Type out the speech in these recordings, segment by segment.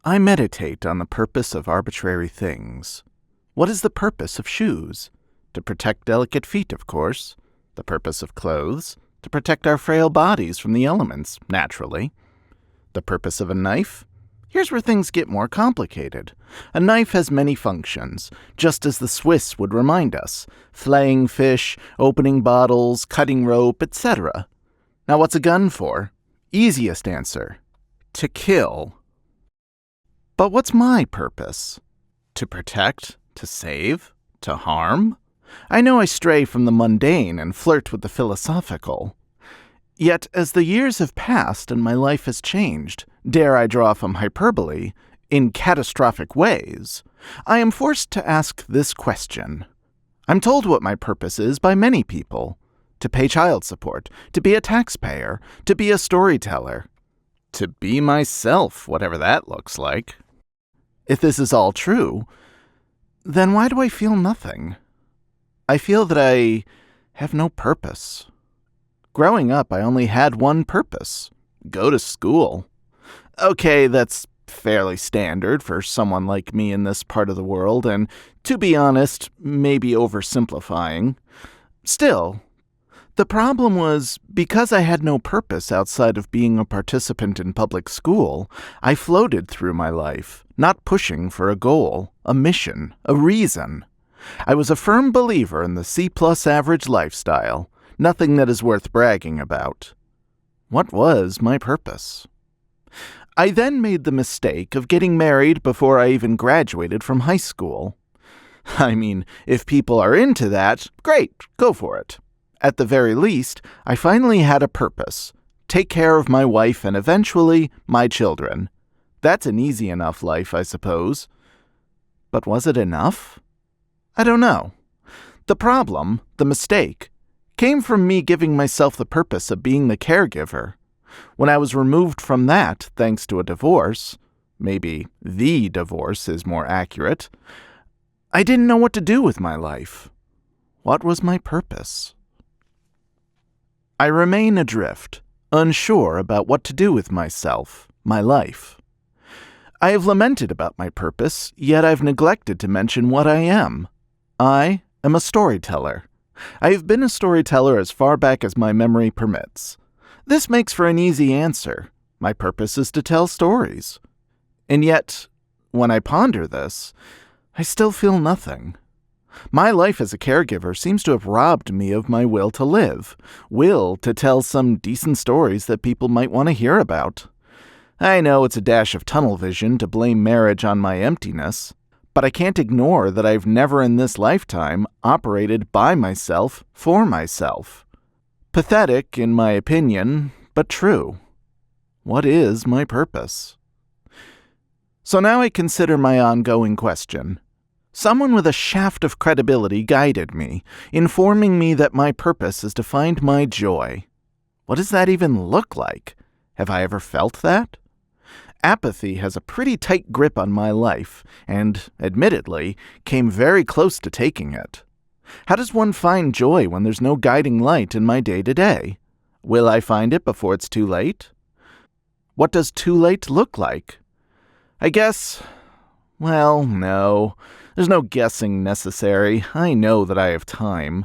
I meditate on the purpose of arbitrary things. What is the purpose of shoes? To protect delicate feet, of course. The purpose of clothes? To protect our frail bodies from the elements, naturally. The purpose of a knife? Here's where things get more complicated. A knife has many functions, just as the Swiss would remind us. Flaying fish, opening bottles, cutting rope, etc. Now what's a gun for? Easiest answer. To kill. But what's my purpose? To protect? To save? To harm? I know I stray from the mundane and flirt with the philosophical. Yet, as the years have passed and my life has changed, dare I draw from hyperbole, in catastrophic ways, I am forced to ask this question. I'm told what my purpose is by many people. To pay child support, to be a taxpayer, to be a storyteller. To be myself, whatever that looks like. If this is all true, then why do I feel nothing? I feel that I have no purpose. Growing up, I only had one purpose: go to school. Okay, that's fairly standard for someone like me in this part of the world, and, to be honest, maybe oversimplifying. Still, the problem was, because I had no purpose outside of being a participant in public school, I floated through my life, not pushing for a goal, a mission, a reason. I was a firm believer in the C+ average lifestyle, nothing that is worth bragging about. What was my purpose? I then made the mistake of getting married before I even graduated from high school. I mean, if people are into that, great, go for it. At the very least, I finally had a purpose: take care of my wife and eventually my children. That's an easy enough life, I suppose. But was it enough? I don't know. The problem, the mistake, came from me giving myself the purpose of being the caregiver. When I was removed from that, thanks to a divorce, maybe the divorce is more accurate, I didn't know what to do with my life. What was my purpose? I remain adrift, unsure about what to do with myself, my life. I have lamented about my purpose, yet I've neglected to mention what I am. I am a storyteller. I have been a storyteller as far back as my memory permits. This makes for an easy answer. My purpose is to tell stories. And yet, when I ponder this, I still feel nothing. My life as a caregiver seems to have robbed me of my will to live, will to tell some decent stories that people might want to hear about. I know it's a dash of tunnel vision to blame marriage on my emptiness, but I can't ignore that I've never in this lifetime operated by myself for myself. Pathetic, in my opinion, but true. What is my purpose? So now I consider my ongoing question. Someone with a shaft of credibility guided me, informing me that my purpose is to find my joy. What does that even look like? Have I ever felt that? Apathy has a pretty tight grip on my life, and, admittedly, came very close to taking it. How does one find joy when there's no guiding light in my day-to-day? Will I find it before it's too late? What does too late look like? I guess, well, no. There's no guessing necessary. I know that I have time.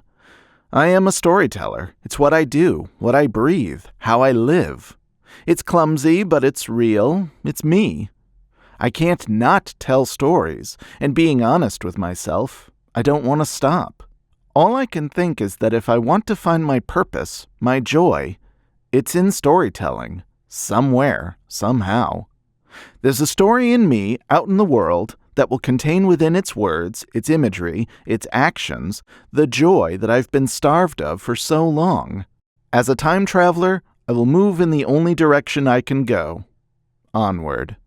I am a storyteller. It's what I do, what I breathe, how I live. It's clumsy, but it's real. It's me. I can't not tell stories, and being honest with myself, I don't want to stop. All I can think is that if I want to find my purpose, my joy, it's in storytelling, somewhere, somehow. There's a story in me, out in the world, that will contain within its words, its imagery, its actions, the joy that I've been starved of for so long. As a time traveler, I will move in the only direction I can go: onward.